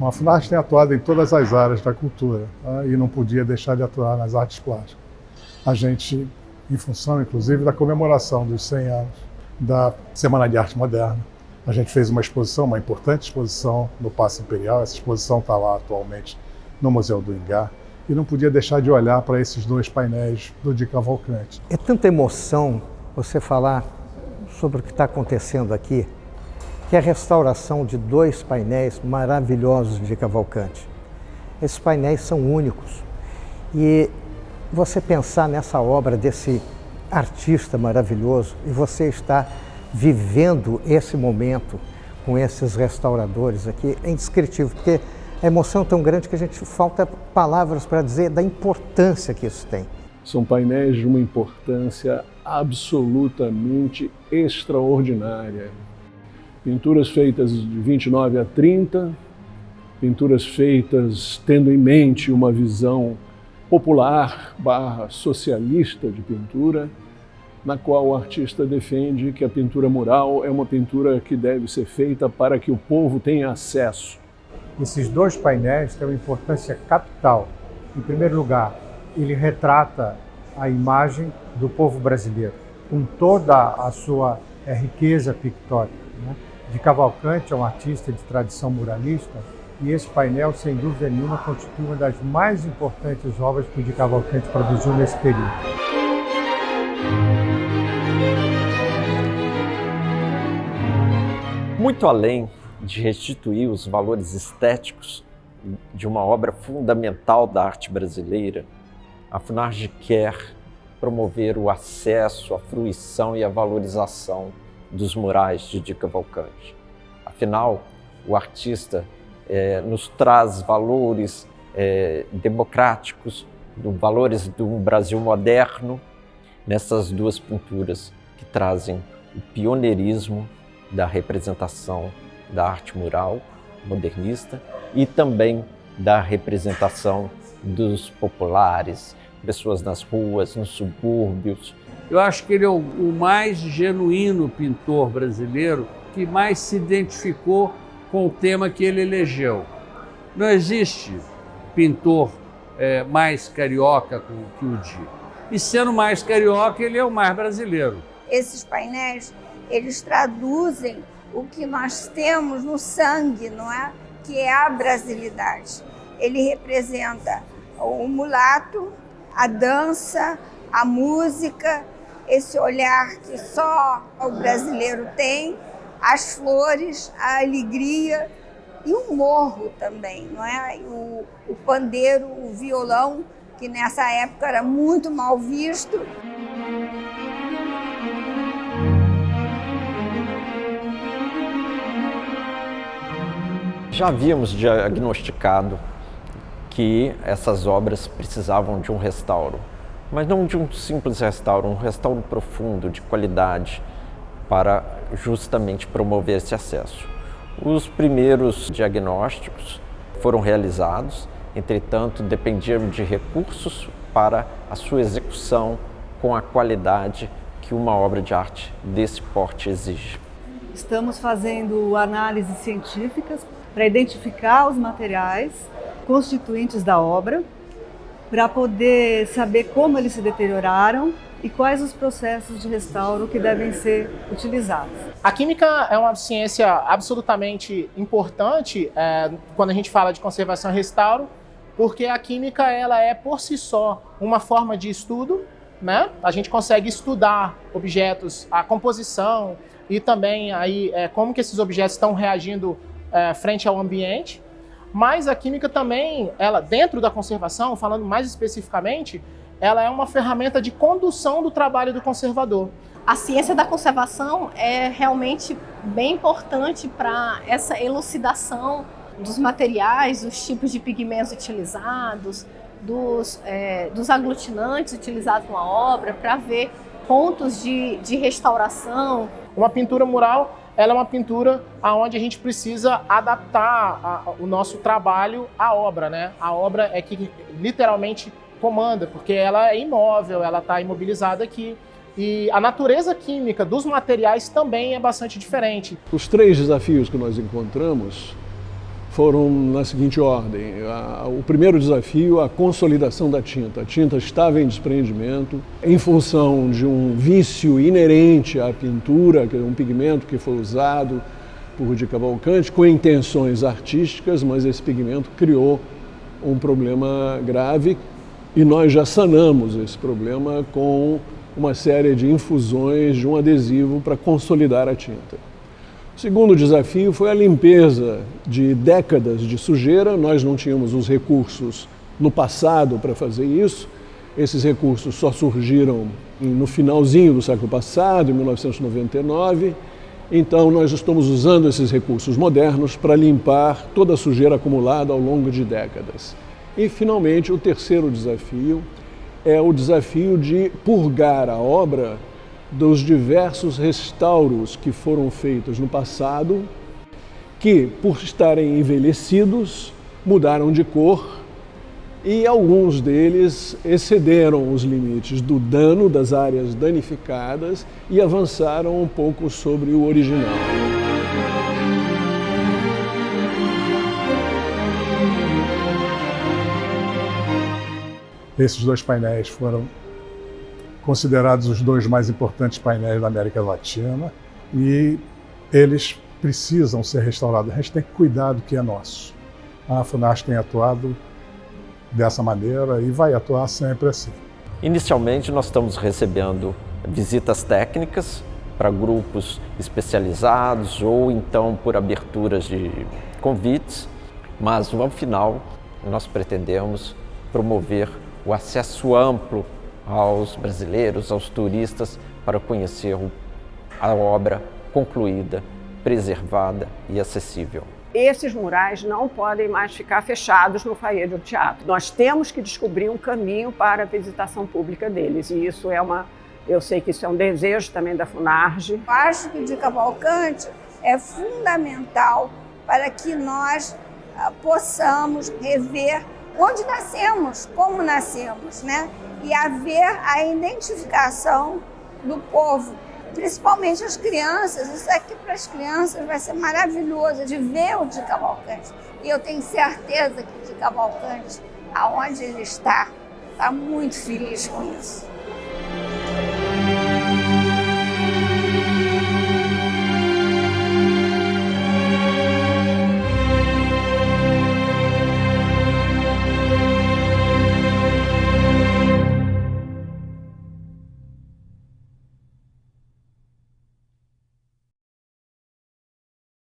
A Funarte tem atuado em todas as áreas da cultura, tá? E não podia deixar de atuar nas artes plásticas. A gente, em função, inclusive, da comemoração dos 100 anos da Semana de Arte Moderna, a gente fez uma exposição, uma importante exposição no Paço Imperial. Essa exposição está lá atualmente no Museu do Ingá, e não podia deixar de olhar para esses dois painéis do Di Cavalcanti. É tanta emoção você falar sobre o que está acontecendo aqui, que é a restauração de dois painéis maravilhosos de Cavalcanti. Esses painéis são únicos. E você pensar nessa obra desse artista maravilhoso e você está vivendo esse momento com esses restauradores aqui é indescritível, porque a emoção é tão grande que a gente falta palavras para dizer da importância que isso tem. São painéis de uma importância absolutamente extraordinária. Pinturas feitas de 29 a 30, pinturas feitas tendo em mente uma visão popular / socialista de pintura, na qual o artista defende que a pintura mural é uma pintura que deve ser feita para que o povo tenha acesso. Esses dois painéis têm uma importância capital. Em primeiro lugar, ele retrata a imagem do povo brasileiro, com toda a sua riqueza pictórica, né? Di Cavalcanti é um artista de tradição muralista e esse painel, sem dúvida nenhuma, constitui uma das mais importantes obras que o Di Cavalcanti produziu nesse período. Muito além de restituir os valores estéticos de uma obra fundamental da arte brasileira, a Funarte quer promover o acesso, a fruição e a valorização dos murais de Di Cavalcanti. Afinal, o artista nos traz valores democráticos, valores do Brasil moderno, nessas duas pinturas que trazem o pioneirismo da representação da arte mural modernista e também da representação dos populares, pessoas nas ruas, nos subúrbios. Eu acho que ele é o mais genuíno pintor brasileiro que mais se identificou com o tema que ele elegeu. Não existe pintor mais carioca que o Di. E sendo mais carioca, ele é o mais brasileiro. Esses painéis, eles traduzem o que nós temos no sangue, não é? Que é a brasilidade. Ele representa o mulato, a dança, a música, esse olhar que só o brasileiro tem, as flores, a alegria e o morro também, não é? O pandeiro, o violão, que nessa época era muito mal visto. Já havíamos diagnosticado que essas obras precisavam de um restauro, mas não de um simples restauro, um restauro profundo, de qualidade, para justamente promover esse acesso. Os primeiros diagnósticos foram realizados, entretanto, dependiam de recursos para a sua execução com a qualidade que uma obra de arte desse porte exige. Estamos fazendo análises científicas para identificar os materiais constituintes da obra, para poder saber como eles se deterioraram e quais os processos de restauro que devem ser utilizados. A química é uma ciência absolutamente importante quando a gente fala de conservação e restauro, porque a química ela é por si só uma forma de estudo, né? A gente consegue estudar objetos, a composição e também aí, como que esses objetos estão reagindo frente ao ambiente. Mas a química também, ela dentro da conservação, falando mais especificamente, ela é uma ferramenta de condução do trabalho do conservador. A ciência da conservação é realmente bem importante para essa elucidação dos materiais, dos tipos de pigmentos utilizados, dos aglutinantes utilizados na obra, para ver pontos de restauração. Uma pintura mural, ela é uma pintura onde a gente precisa adaptar o nosso trabalho à obra, né? A obra é que literalmente comanda, porque ela é imóvel, ela está imobilizada aqui. E a natureza química dos materiais também é bastante diferente. Os 3 desafios que nós encontramos foram na seguinte ordem. O primeiro desafio, a consolidação da tinta. A tinta estava em desprendimento em função de um vício inerente à pintura, que é um pigmento que foi usado por de Cavalcante com intenções artísticas, mas esse pigmento criou um problema grave e nós já sanamos esse problema com uma série de infusões de um adesivo para consolidar a tinta. O segundo desafio foi a limpeza de décadas de sujeira. Nós não tínhamos os recursos no passado para fazer isso. Esses recursos só surgiram no finalzinho do século passado, em 1999. Então nós estamos usando esses recursos modernos para limpar toda a sujeira acumulada ao longo de décadas. E finalmente o terceiro desafio é o desafio de purgar a obra dos diversos restauros que foram feitos no passado, que, por estarem envelhecidos, mudaram de cor e alguns deles excederam os limites do dano das áreas danificadas e avançaram um pouco sobre o original. Esses 2 painéis foram considerados os 2 mais importantes painéis da América Latina e eles precisam ser restaurados. A gente tem que cuidar do que é nosso. A FUNARTE tem atuado dessa maneira e vai atuar sempre assim. Inicialmente, nós estamos recebendo visitas técnicas para grupos especializados ou então por aberturas de convites, mas ao final nós pretendemos promover o acesso amplo aos brasileiros, aos turistas, para conhecer a obra concluída, preservada e acessível. Esses murais não podem mais ficar fechados no foyer do teatro. Nós temos que descobrir um caminho para a visitação pública deles. E isso eu sei que isso é um desejo também da FUNARTE. Acho que o de Cavalcante é fundamental para que nós possamos rever onde nascemos, como nascemos, né? E haver a identificação do povo, principalmente as crianças. Isso aqui para as crianças vai ser maravilhoso de ver o de Cavalcante. E eu tenho certeza que o de Cavalcante, aonde ele está muito feliz com isso.